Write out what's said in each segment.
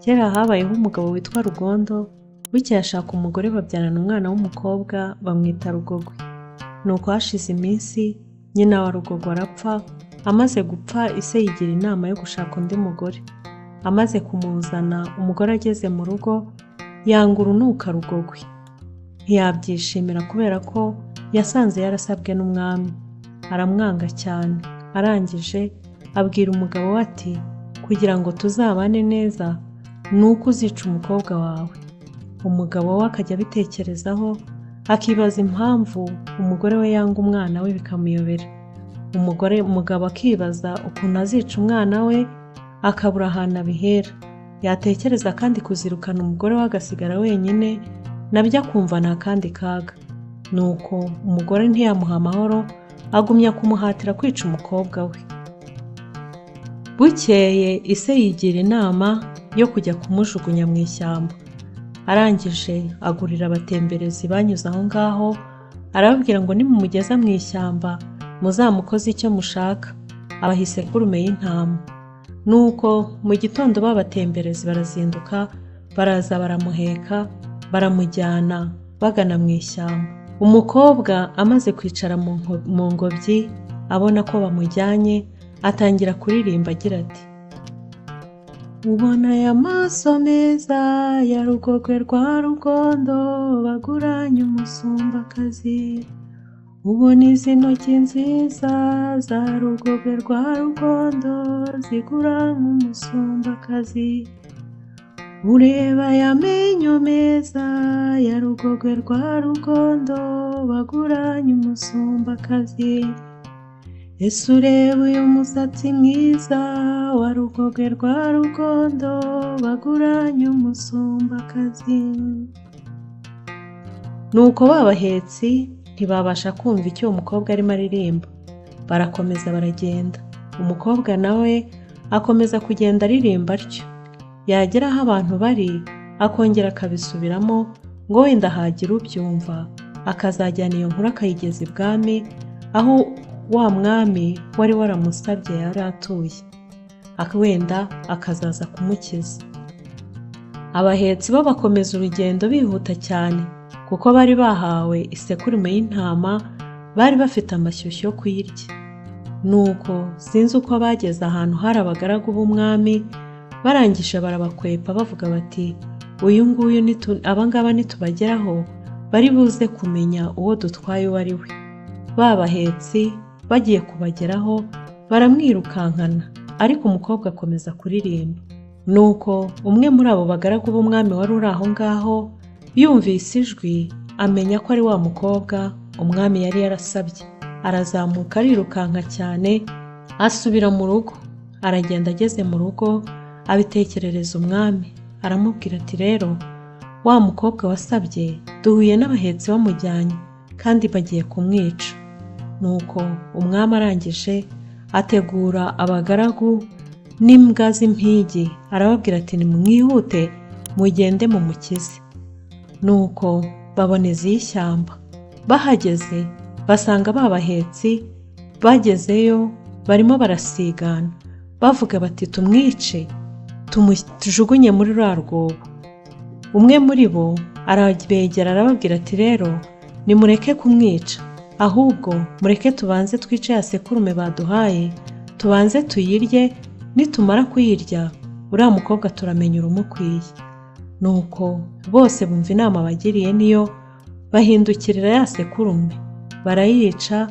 Kera habayeho umugabo witwa Rugondo, bukeye ashaka umugore babyarana umwana w'umukobwa bamwita Rugogwe. Nuko hashize iminsi nyina wa Rugogwe arapfa, amaze gupfa ise yigira inama yo gushaka undi mugore. Amaze kumuzana umugore ageze mu rugo yanga urunuka Rugogwe. Ntiyabyishimira kubera ko yasanze yarasabwe n'umwami. Aramwanga cyane. Arangije abwira umugabo we ati kugira ngo tuzabane neza nuko uzica umukobwa wawe. Umugabo we akajya abitekerezaho akibaza impamvu umugore we yanga umwana we bikamuyobera. Umugabo akibaza ukuntu azica umwana we akabura ahantu abihera. Yatekereza kandi kuzirukana umugore we agasigara wenyine nabyo akumva nta kandi kaga. Nuko umugore ntiyamuha amahoro, agumya kumuhatira kwica umukobwa we. Bukeye ise yigira inama yo kujya kumujugunya mu ishyamba. Arangije agurira abatemberezi banyuze aho ngaho, arababwira ngo nimumugeza mu ishyamba muzamukoze icyo mushaka. Abaha isekurume y'intama. Nuko mu gitondo babatemberezi barazinduka, baraza baramuheka, baramujyana bagana mu ishyamba. Umukobwa amaze kwicara mu ngobyi abona ko bamujyanye, atangira kuririmba agira ati ubona aya maso meza ya Rugogwe rwa Rugondo baguranye umusumbakazi, ubona izi ntoki nziza za Rugogwe rwa Rugondo ziguranye umusumbakazi, ureba aya menyo meza ya Rugogwe rwa Rugondo baguranye umusumbakazi, ese ureba uyu musatsi mwiza wa Rugogwe rwa Rugondo baguranye umusumbakazi. Nuko babahetsi ntibabasha kumva icyo uwo mukobwa arimo aririmba. Barakomeza baragenda. Umukobwa nawe akomeza kugenda aririmba atyo. Yagera aho abantu bari akongera akabisubiramo ngo wenda hagira ubyumva, akazajyana iyo nkuru akayigeza ibwami aho wa mwami wari waramusabye yari atuye, wenda akazaza kumukiza. Abahetsi bo bakomeza urugendo bihuta cyane kuko bari bahawe isekurume y'intama, bari bafite amashyushyu yo kuyirya. Nuko sinzi uko bageze ahantu hari abagaragu b'umwami, barangije barabakwepa bavuga bati uyu nguyu abangaba nitubageraho bari buze kumenya uwo dutwaye uwo ari we. Babahetsi bagiye kubageraho baramwirukankana, ariko umukobwa akomeza kuririmba. Nuko umwe muri abo bagaragu b'umwami wari uri aho ngaho yumvise ijwi amenya ko ari wa mukobwa umwami yari yarasabye. Arazamuka arirukanka cyane asubira mu rugo. Aragenda ageze mu rugo abitekerereza umwami. Aramubwira ati rero wa mukobwa wasabye duhuye n'abahetsi bamujyanye kandi bagiye kumwica. Nuko umwami arangije ategura abagaragu n'imbwa z'impigi, arababwira ati nimwihute mugende mumukize. Nuko baboneza iy'ishyamba. Bahageze basanga babahetsi bagezeyo barimo barasigana bavuga bati tumwice tumujugunye muri rwa rwobo. Umwe muri bo arabegera arababwira ati rero nimureke kumwica, ahubwo mureke tubanze twice ya sekurume baduhaye, tubanze tuyirye, nitumara kuyirya uriya mukobwa turamenya urumukwiye. Nuko bose bumva inama bagiriye niyo bahindukirira ya sekurume barayica.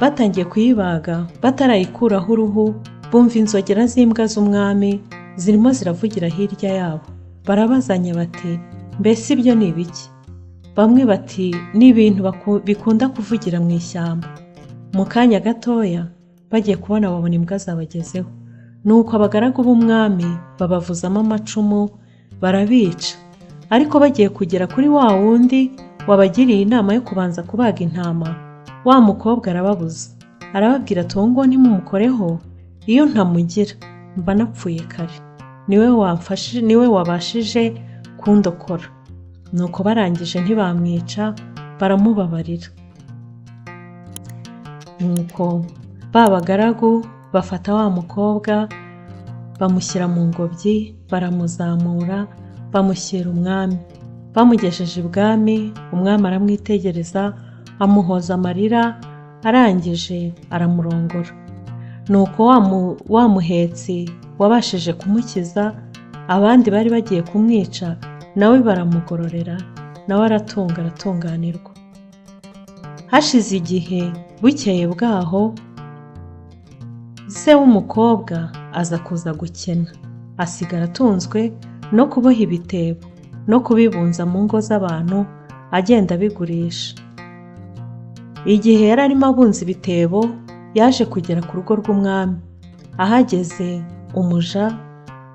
Batangiye kuyibaga batarayikuraho uruhu, bumva inzogera z'imbwa z'umwami zirimo ziravugira hirya yabo. Barabazanya bati mbese ibyo ni ibiki? Bamwe bati ni ibintu bikunda kuvugira mu ishyamba. Mu kanya gatoya bagiye kubona babona imbwa zabagezeho. Nuko abagaragu b'umwami babavuzamo amacumu barabica. Ariko bagiye kugera kuri wa wundi wabagiriye inama yo kubanza kubaga intama, wa mukobwa arababuza. Arababwira ati uwo ngo ntimumukoreho, iyo ntamugira mba napfuye kare. Niwe wabashije kundokora. Nuko barangije ntibamwica, baramubabarira. Nuko ba bagaragu bafata wa mukobwa bamushyira mu ngobyi, baramuzamura, bamushyira umwami. Bamugejeje ibwami, umwami aramwitegereza, amuhoza amarira, arangije aramurongora. Nuko wa muhetsi wabashije kumukiza, abandi bari bagiye kumwica, nawe baramugororera, nawe aratunganirwa. Hashize igihe, bukeye bwaho, se w'umukobwa aza kuza gukena, asigara atunzwe no kuboha ibitebo no kubibunza mu ngo z'abantu, agenda abigurisha. Igihe yari arimo abunza ibitebo, yaje kugera ku rugo rw'umwami. Ahageze, umuja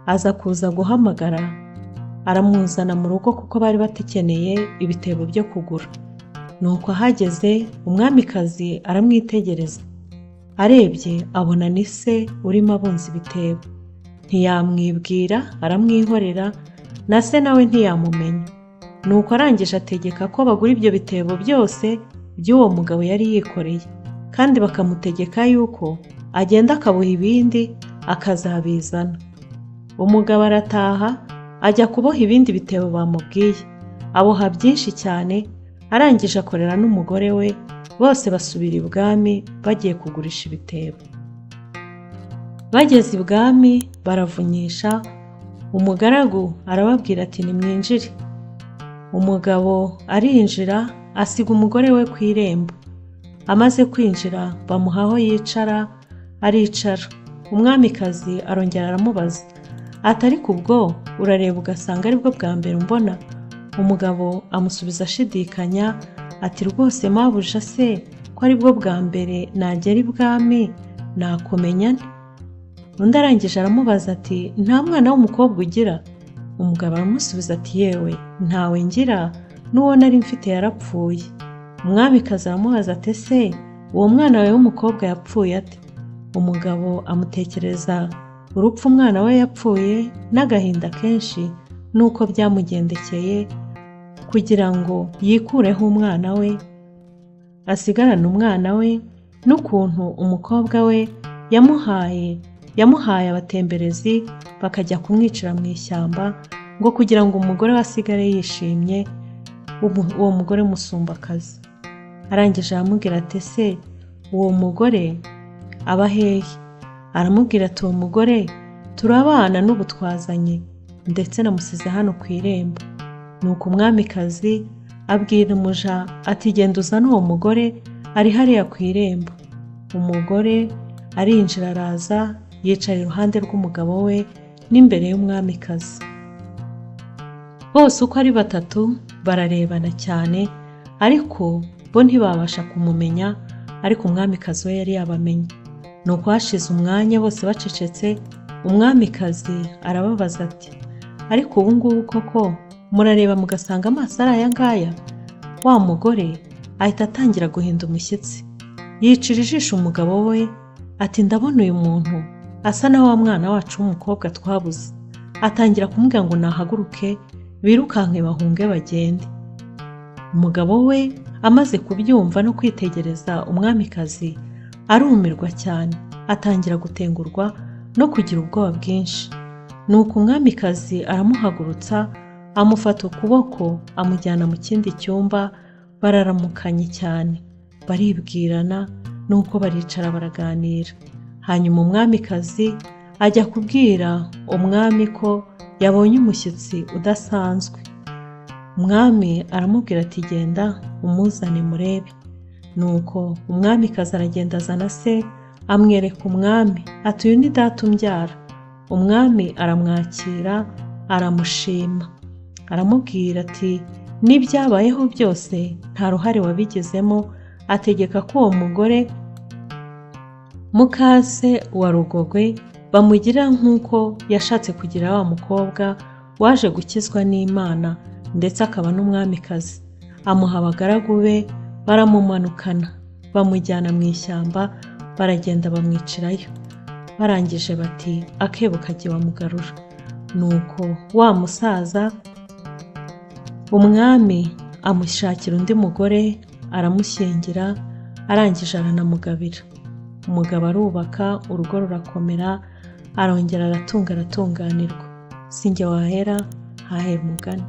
aza kuza guhamagara, aramuzana mu rugo kuko bari batekeneye ibitebo byo kugura. Nuko ahageze, umwamikazi aramwitegereza, arebye abona ni se urimo abunza ibitebo. Ntiyamwibwira, aramwihorera, na se nawe ntiyamumenya. Nuko arangije ategeka ko bagura ibyo bitebo byose by'uwo mugabo yari yikoreye, kandi bakamutegeka yuko agenda akaboha ibindi akazabizana. Umugabo arataha, ajya kuboha ibindi bitebo bamubwiye, aboha byinshi cyane, arangije akorera n'umugore we, bose basubira ibwami bagiye kugurisha ibitebo. Bageze ibwami baravunyisha, umugaragu arababwira ati nimwinjire. Umugabo arinjira, asiga umugore we ku irembo. Amaze kwinjira, bamuha aho yicara, aricara. Umwamikazi arongera aramubaza ati ariko ubwo urareba ugasanga aribwo bwa mbere umbona? Umugabo amusubiza ashidikanya ati rwose mabuja, se ko aribwo bwa mbere nagera ibwami nakumenya nte? Undi arangije aramubaza ati nta mwana w'umukobwa ugira? Umugabo aramusubiza ati yewe ntawe ngira, n'uwo nari mfite yarapfuye. Umwamikazi aramubaza ati ese uwo mwana wawe w'umukobwa yapfuye ate? Umugabo amutekereza urupfu umwana we yapfuye n'agahinda kenshi nuko byamugendekeye, kugira ngo yikureho umwana we, asigarane umwana we, n'ukuntu umukobwa we yamuhaye abatemberezi bakajya kumwicira mu ishyamba, ngo kugira ngo umugore we asigare yishimye, uwo mugore musumbakazi. Arangije aramubwira ati ese uwo mugore aba hehe? Aramubwira ati uwo mugore turabana n'ubu twazanye, ndetse namusize hano ku irembo. Nuko umwamikazi abwira umuja ati genda uzane uwo mugore, ari hariya ku irembo. Umugore arinjira, araza yicara iruhande rw'umugabo we n'imbere y'umwamikazi. Bose uko ari batatu bararebana cyane, ariko bo ntibabasha kumumenya, ariko umwamikazi we yari yabamenye. Nuko hashize umwanya bose bacecetse, umwamikazi arababaza ati ariko ubu ngubu koko murareba mugasanga amaso ari aya ngaya? Wa mugore ahita atangira guhinda umushyitsi, yicira ijisho umugabo we ati ndabona uyu muntu asa na wa mwana wacu w'umukobwa twabuze. Atangira kumubwira ngo nahaguruke, birukanke bahunge bagende. Umugabo we amaze kubyumva no kwitegereza umwamikazi, arumirwa cyane, atangira gutengurwa no kugira ubwoba bwinshi. Nuko umwamikazi aramuhagurutsa, amufata ukuboko, amujyana mu kindi cyumba, bararamukanye cyane, baribwirana, nuko baricara baraganira. Hanyuma umwamikazi ajya kubwira umwami ko yabonye umushyitsi udasanzwe. Umwami aramubwira ati genda umuzane murebe. Nuko umwamikazi aragenda azana se, amwereka umwami ati uyu ni data umbyara. Umwami aramwakira, aramushima, aramubwira ati n'ibyabayeho byose nta ruhare wabigezemo. Ategeka ko uwo mugore mukase wa Rugogwe bamugira nk'uko yashatse kugira wa mukobwa waje gukizwa n'Imana, ndetse akaba n'umwamikazi. Amuha abagaragu be, baramumanukana, bamujyana mu ishyamba, baragenda bamwicirayo. Barangije bati akebo kagiye bamugarura. Nuko wa musaza umwami amushakira undi mugore, aramushyingira, arangije aranamugabira. Umugabo arubaka, urugo rurakomera, arongera aratunga aratunganirwa. Sinjye wahera hahera umugani.